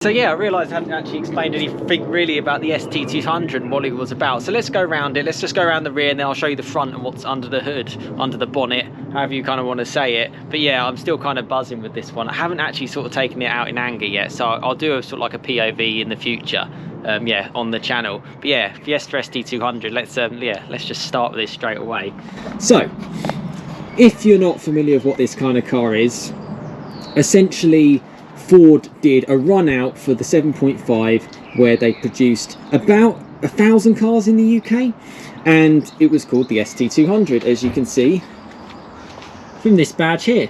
So yeah, I realised I hadn't actually explained anything really about the ST200 and what it was about. So let's go around it. Let's just go around the rear and then I'll show you the front and what's under the hood, under the bonnet, however you kind of want to say it. But yeah, I'm still kind of buzzing with this one. I haven't actually sort of taken it out in anger yet, so I'll do a sort of like a POV in the future, yeah, on the channel. But yeah, Fiesta ST200. Let's just start with this straight away. So, if you're not familiar with what this kind of car is, essentially Ford did a run out for the 7.5 where they produced about 1,000 cars in the UK, and it was called the ST200, as you can see from this badge here.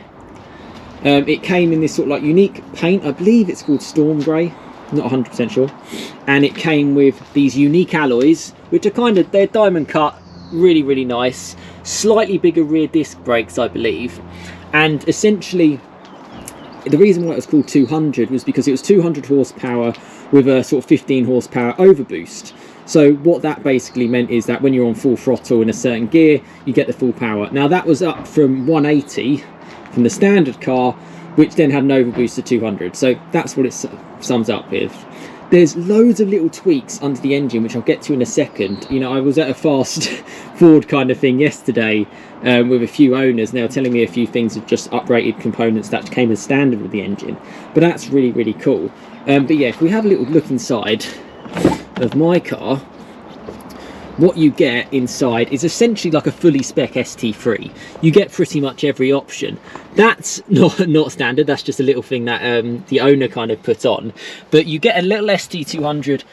It came in this sort of like unique paint, I believe it's called Storm Grey, not 100% sure, and it came with these unique alloys which are kind of, they're diamond cut, really nice, slightly bigger rear disc brakes I believe, and essentially the reason why it was called 200 was because it was 200 horsepower with a sort of 15 horsepower overboost. So what that basically meant is that when you're on full throttle in a certain gear, you get the full power. Now that was up from 180 from the standard car, which then had an overboost of 200. So that's what it sums up with. There's loads of little tweaks under the engine, which I'll get to in a second. You know, I was at a fast Ford kind of thing yesterday with a few owners, and they were telling me a few things of just uprated components that came as standard with the engine. But that's really cool. But yeah, if we have a little look inside of my car, what you get inside is essentially like a fully spec ST3. You get pretty much every option. That's not standard, that's just a little thing that the owner kind of put on. But you get a little ST200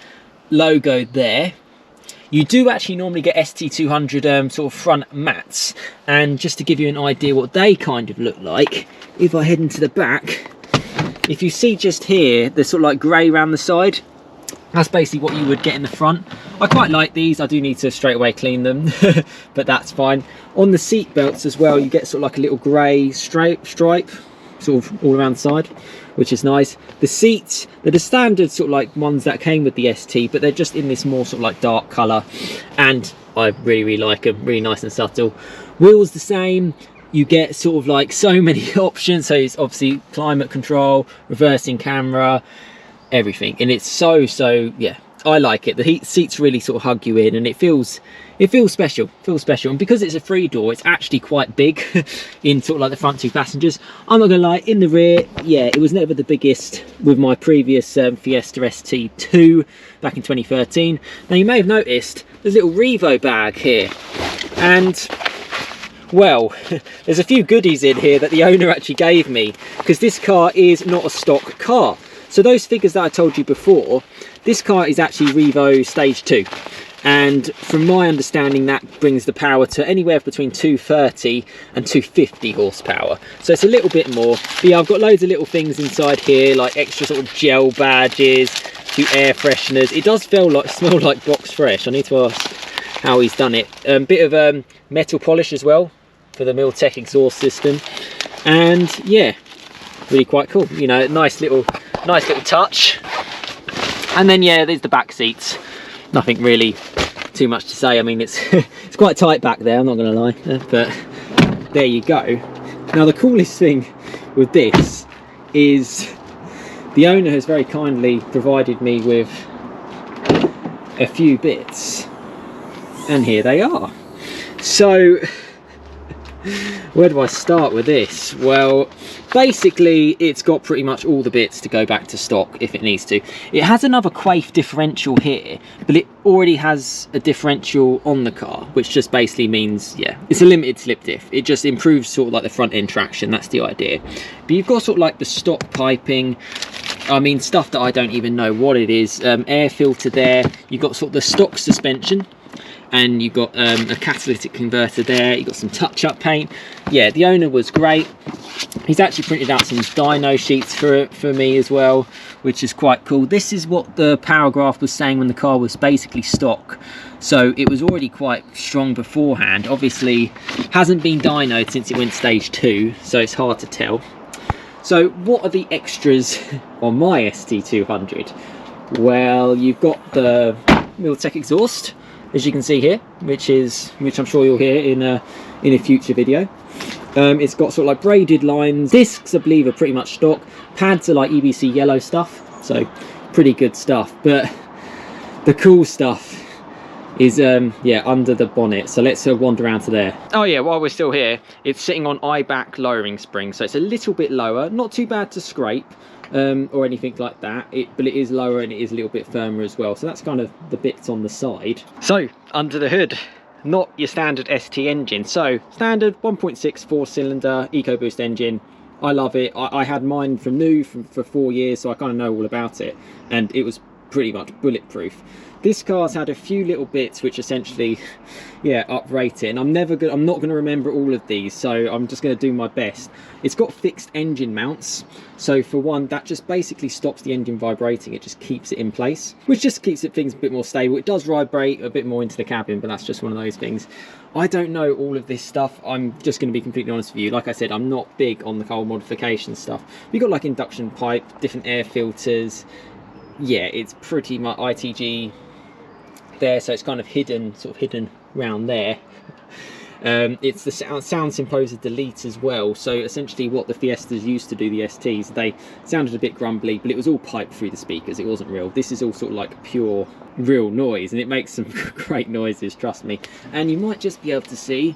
logo there. You do actually normally get ST200 sort of front mats. And just to give you an idea what they kind of look like, if I head into the back, if you see just here, they're sort of like grey around the side. That's basically what you would get in the front. I quite like these. I do need to straight away clean them, but that's fine. On the seat belts as well, you get sort of like a little grey stripe sort of all around the side, which is nice. The seats, they're the standard sort of like ones that came with the ST, but they're just in this more sort of like dark colour, and I really like them, really nice and subtle. Wheels the same. You get sort of like so many options. So it's obviously climate control, reversing camera, everything, and it's so yeah, I like it. The heat seats really sort of hug you in, and it feels special, and because it's a 3-door, it's actually quite big in sort of like the front two passengers. I'm not gonna lie, in the rear, yeah, it was never the biggest with my previous Fiesta ST2 back in 2013. Now you may have noticed there's a little Revo bag here, and well, there's a few goodies in here that the owner actually gave me, because this car is not a stock car. So those figures that I told you before, this car is actually Revo Stage 2. And from my understanding, that brings the power to anywhere between 230 and 250 horsepower. So it's a little bit more. But yeah, I've got loads of little things inside here, like extra sort of gel badges, a few air fresheners. It does smell like box fresh. I need to ask how he's done it. Bit of metal polish as well for the Miltech exhaust system. And yeah, really quite cool. You know, nice little touch. And then yeah, there's the back seats. Nothing really too much to say. I mean, it's it's quite tight back there, I'm not gonna lie, but there you go. Now the coolest thing with this is the owner has very kindly provided me with a few bits, and here they are. So where do I start with this? Well, basically it's got pretty much all the bits to go back to stock if it needs to. It has another Quaife differential here, but it already has a differential on the car, which just basically means, yeah, it's a limited slip diff. It just improves sort of like the front end traction, that's the idea. But you've got sort of like the stock piping, I mean stuff that I don't even know what it is, air filter there. You've got sort of the stock suspension, and you've got a catalytic converter there. You've got some touch-up paint. Yeah, the owner was great. He's actually printed out some dyno sheets for me as well, which is quite cool. This is what the power graph was saying when the car was basically stock. So it was already quite strong beforehand. Obviously, hasn't been dynoed since it went stage 2, so it's hard to tell. So what are the extras on my ST200? Well, you've got the Miltech exhaust, as you can see here, which I'm sure you'll hear in a future video. It's got sort of like braided lines. Discs, I believe, are pretty much stock. Pads are like EBC yellow stuff. So pretty good stuff. But the cool stuff is yeah, under the bonnet. So let's wander around to there. Oh yeah, while we're still here, it's sitting on eye-back lowering springs, so it's a little bit lower, not too bad to scrape or anything like that, but it is lower and it is a little bit firmer as well. So that's kind of the bits on the side. So under the hood, not your standard ST engine. So standard 1.6 4-cylinder EcoBoost engine. I love it. I had mine from new for 4 years, so I kind of know all about it, and it was pretty much bulletproof. This car's had a few little bits which essentially, yeah, uprate it, and I'm not going to remember all of these, so I'm just going to do my best. It's got fixed engine mounts, so for one, that just basically stops the engine vibrating. It just keeps it in place, which just keeps things a bit more stable. It does vibrate a bit more into the cabin, but that's just one of those things. I don't know all of this stuff. I'm just going to be completely honest with you. Like I said, I'm not big on the whole modification stuff. We've got like induction pipe, different air filters. Yeah, it's pretty much ITG there, so it's kind of hidden, sort of hidden around there. It's the sound Symposia delete as well. So essentially what the Fiestas used to do, the STs, they sounded a bit grumbly, but it was all piped through the speakers. It wasn't real. This is all sort of like pure real noise, and it makes some great noises, trust me. And you might just be able to see,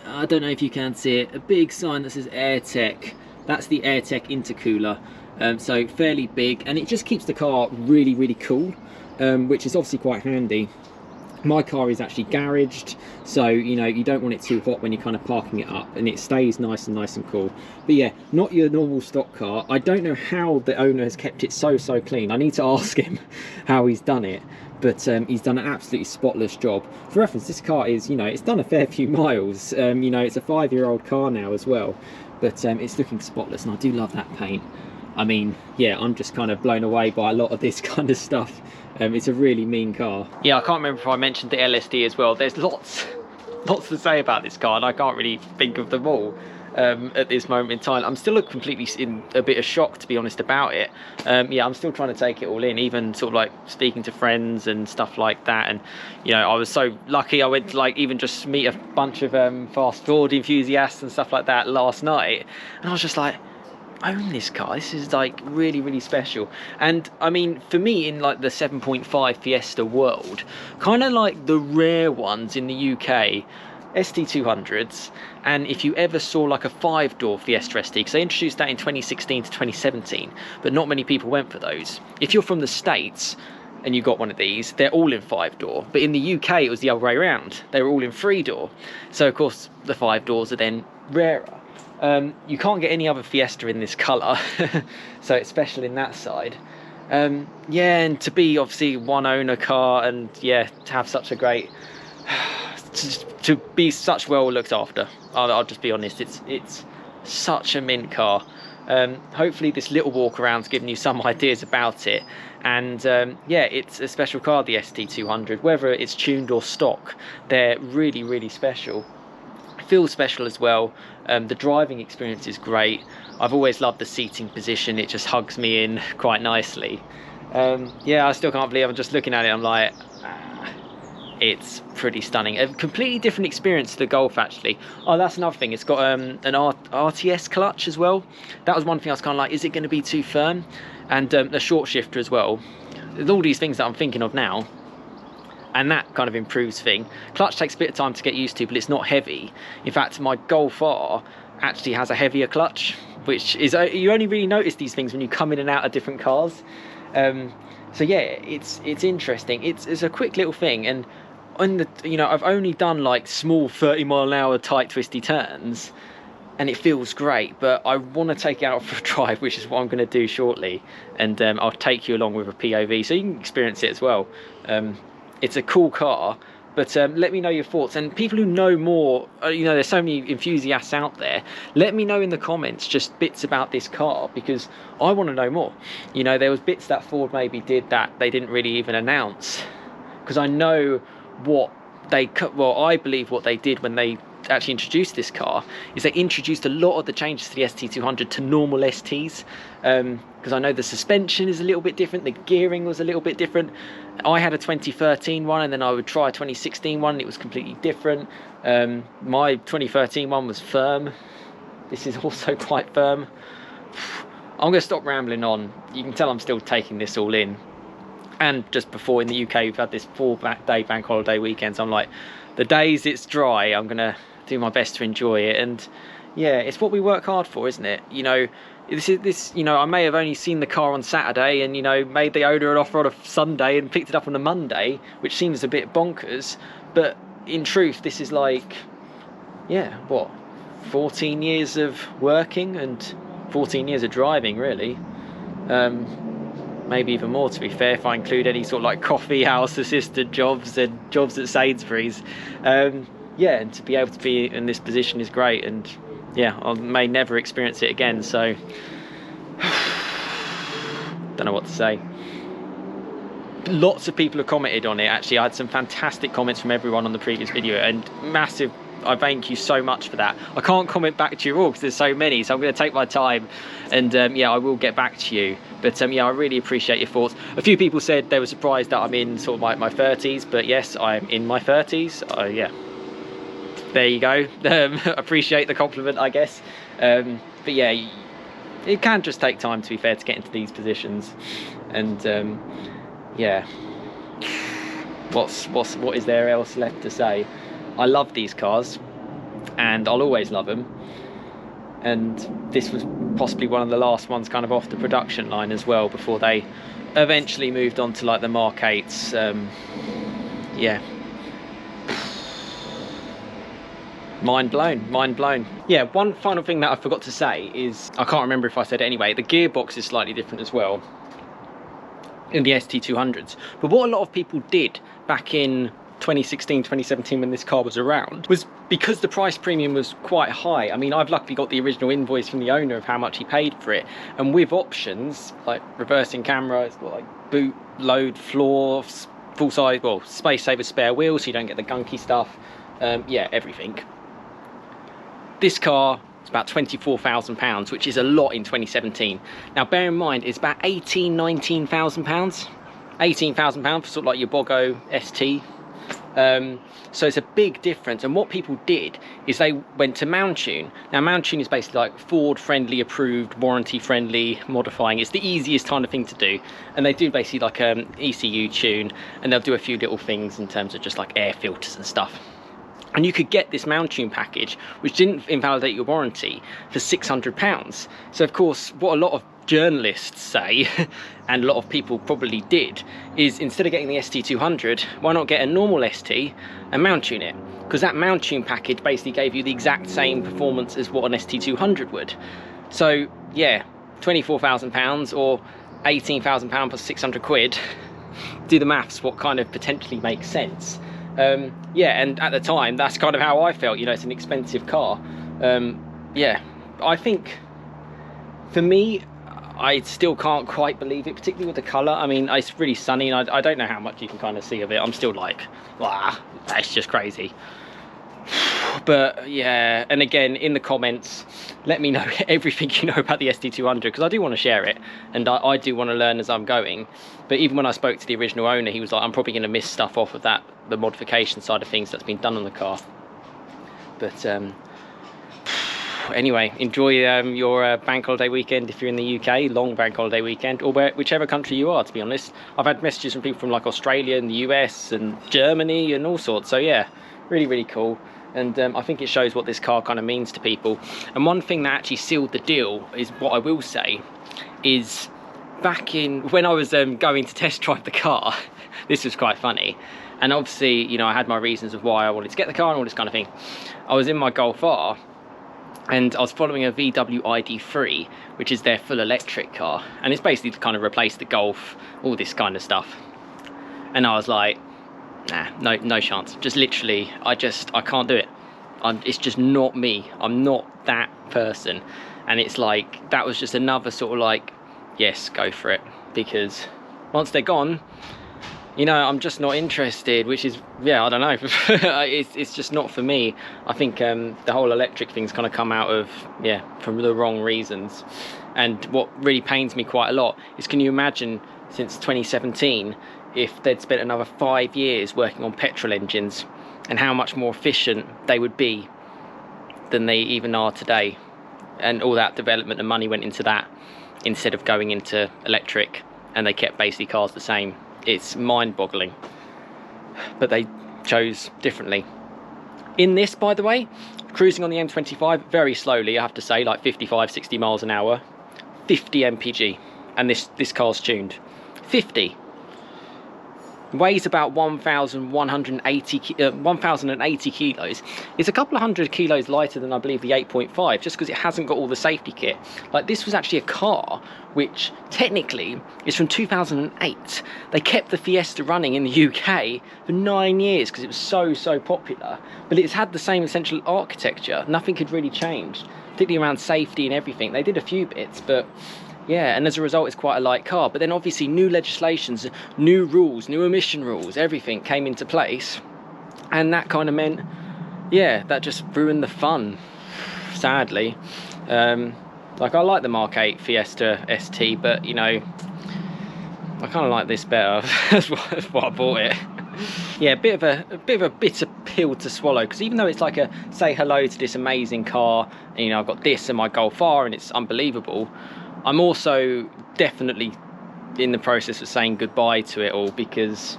I don't know if you can see it, a big sign that says AirTech. That's the AirTech intercooler. So fairly big, and it just keeps the car really, really cool, which is obviously quite handy. My car is actually garaged, so you know you don't want it too hot when you're kind of parking it up, and it stays nice and cool. But yeah, not your normal stock car. I don't know how the owner has kept it so clean. I need to ask him how he's done it, but he's done an absolutely spotless job. For reference, this car is, you know, it's done a fair few miles. You know, it's a 5-year-old car now as well, but it's looking spotless, and I do love that paint. I mean, yeah, I'm just kind of blown away by a lot of this kind of stuff. It's a really mean car. Yeah, I can't remember if I mentioned the LSD as well. There's lots to say about this car, and I can't really think of them all at this moment in time. I'm still completely in a bit of shock, to be honest, about it. Yeah, I'm still trying to take it all in, even sort of like speaking to friends and stuff like that. And you know, I was so lucky. I went to like even just meet a bunch of fast forward enthusiasts and stuff like that last night, and I was just like, own this car. This is like really special. And I mean, for me, in like the 7.5 Fiesta world, kind of like the rare ones in the UK, ST200s, and if you ever saw like a 5-door Fiesta ST, because they introduced that in 2016 to 2017, but not many people went for those. If you're from the States and you got one of these, they're all in 5-door, but in the UK it was the other way around. They were all in 3-door, so of course the 5 doors are then rarer. You can't get any other Fiesta in this colour, so it's special in that side. Yeah, and to be obviously one owner car, and yeah, to have such a great, to be such well looked after. I'll just be honest, it's such a mint car. Hopefully this little walk around's given you some ideas about it. And yeah, it's a special car, the ST200. Whether it's tuned or stock, they're really special. Feels special as well. The driving experience is great. I've always loved the seating position. It just hugs me in quite nicely. Yeah, I still can't believe I'm just looking at it. I'm like, it's pretty stunning. A completely different experience to the Golf, actually. Oh, that's another thing. It's got an RTS clutch as well. That was one thing I was kind of like, is it going to be too firm? And a short shifter as well. There's all these things that I'm thinking of now, and that kind of improves thing. Clutch takes a bit of time to get used to, but it's not heavy. In fact, my Golf R actually has a heavier clutch, which is, you only really notice these things when you come in and out of different cars. So yeah, it's interesting. It's a quick little thing, and on the, you know, I've only done like small 30-mile-an-hour tight twisty turns, and it feels great, but I want to take it out for a drive, which is what I'm going to do shortly, and I'll take you along with a POV so you can experience it as well. It's a cool car, but let me know your thoughts, and people who know more, you know, there's so many enthusiasts out there, let me know in the comments just bits about this car, because I want to know more. You know, there was bits that Ford maybe did that they didn't really even announce, because I know what they, well, I believe what they did when they actually introduced this car is they introduced a lot of the changes to the ST200 to normal STs, because I know the suspension is a little bit different, the gearing was a little bit different. I had a 2013 one, and then I would try a 2016 one, and it was completely different. My 2013 one was firm. This is also quite firm. I'm going to stop rambling on. You can tell I'm still taking this all in. And just before in the UK, we've had this 4-day bank holiday weekend. So I'm like, the days it's dry, I'm going to do my best to enjoy it. And yeah, it's what we work hard for, isn't it? You know, you know, I may have only seen the car on Saturday and, you know, made the owner an offer on a Sunday and picked it up on a Monday, which seems a bit bonkers. But in truth, this is like, yeah, what, 14 years of working and 14 years of driving, really. Maybe even more, to be fair, if I include any sort of like coffee house assistant jobs and jobs at Sainsbury's. Yeah, and to be able to be in this position is great, and yeah, I may never experience it again, so don't know what to say. Lots of people have commented on it. Actually, I had some fantastic comments from everyone on the previous video, and massive, I thank you so much for that. I can't comment back to you all because there's so many, so I'm going to take my time, and yeah, I will get back to you. But yeah, I really appreciate your thoughts. A few people said they were surprised that I'm in sort of my 30s, but yes, I'm in my 30s. Yeah, there you go. Appreciate the compliment, I guess. But yeah, it can just take time, to be fair, to get into these positions. And yeah, what is there else left to say? I love these cars, and I'll always love them. And this was possibly one of the last ones kind of off the production line as well, before they eventually moved on to like the Mark 8s. Yeah, mind blown. Yeah, one final thing that I forgot to say is, I can't remember if I said it anyway, the gearbox is slightly different as well in the ST200s. But what a lot of people did back in 2016, 2017 when this car was around, was because the price premium was quite high. I mean, I've luckily got the original invoice from the owner of how much he paid for it, and with options like reversing camera, it's got like boot, load, floor, full size, well, space saver spare wheels so you don't get the gunky stuff. Yeah, everything. This car is about £24,000, which is a lot in 2017. Now bear in mind, it's about £19,000, £19,000. £18,000 for sort of like your Bogo ST. So it's a big difference, and what people did is they went to Mountune. Now Mountune is basically like Ford friendly approved, warranty friendly modifying. It's the easiest kind of thing to do, and they do basically like ECU tune, and they'll do a few little things in terms of just like air filters and stuff. And you could get this Mountune package, which didn't invalidate your warranty, for £600. So of course, what a lot of journalists say, and a lot of people probably did, is instead of getting the ST200, why not get a normal ST and Mountune it? Because that Mountune package basically gave you the exact same performance as what an ST200 would. So yeah, £24,000 or £18,000 plus 600 quid. Do the maths, what kind of potentially makes sense. Yeah, and at the time, that's kind of how I felt. You know, it's an expensive car. Yeah, I think for me, I still can't quite believe it, particularly with the colour. I mean, it's really sunny, and I don't know how much you can kind of see of it. I'm still like, wow, that's just crazy. But yeah, and again, in the comments, let me know everything you know about the ST200, because I do want to share it, and I do want to learn as I'm going. But even when I spoke to the original owner, he was like, I'm probably going to miss stuff off of that, the modification side of things that's been done on the car. But anyway, enjoy your bank holiday weekend if you're in the UK, long bank holiday weekend, or whichever country you are, to be honest. I've had messages from people from like Australia and the US and Germany and all sorts, so yeah, really, really cool. And I think it shows what this car kind of means to people. And one thing that actually sealed the deal is, what I will say, is back in, when I was going to test drive the car, this was quite funny. And obviously, you know, I had my reasons of why I wanted to get the car and all this kind of thing. I was in my Golf R, and I was following a VW ID3, which is their full electric car. And it's basically to kind of replace the Golf, all this kind of stuff. And I was like, nah, no chance. Just literally, I can't do it. It's just not me. I'm not that person. And it's like, that was just another sort of like, yes, go for it. Because once they're gone, you know, I'm just not interested, which is, yeah, I don't know. it's just not for me. I think the whole electric thing's kind of come out of, yeah, from the wrong reasons. And what really pains me quite a lot is, can you imagine, since 2017, if they'd spent another 5 years working on petrol engines, and how much more efficient they would be than they even are today, and all that development and money went into that. instead of going into electric, and they kept basically cars the same. It's mind-boggling, but they chose differently. In this, by the way, cruising on the M25 very slowly, I have to say, like 55-60 miles an hour, 50 mpg, and this car's tuned 50. Weighs about 1,080 kilos. It's a couple of hundred kilos lighter than I believe the 8.5, just because it hasn't got all the safety kit. Like, this was actually a car which technically is from 2008. They kept the Fiesta running in the UK for 9 years because it was so popular, but it's had the same essential architecture. Nothing had really changed, particularly around safety and everything. They did a few bits, but yeah, and as a result, it's quite a light car. But then obviously new legislations, new rules, new emission rules, everything came into place. And that kind of meant, yeah, that just ruined the fun, sadly. Like, I like the Mark 8 Fiesta ST, but, you know, I kind of like this better. That's why I bought it. Yeah, a bit of a bitter pill to swallow, because even though it's like a say hello to this amazing car, and, you know, I've got this and my Golf R and it's unbelievable, I'm also definitely in the process of saying goodbye to it all, because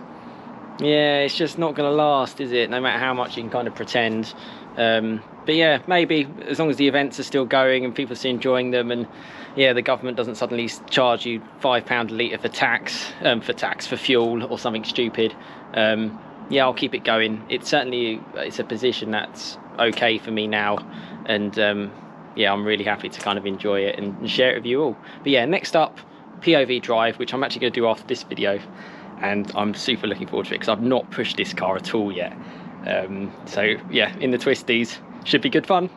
yeah, it's just not going to last, is it? No matter how much you can kind of pretend. But yeah, maybe as long as the events are still going and people are still enjoying them, and yeah, the government doesn't suddenly charge you £5 a litre for fuel or something stupid. Yeah, I'll keep it going. It's a position that's okay for me now, and yeah, I'm really happy to kind of enjoy it and share it with you all. But yeah, next up, Pov Drive, which I'm actually going to do after this video, and I'm super looking forward to it because I've not pushed this car at all yet. So yeah, in the twisties, should be good fun.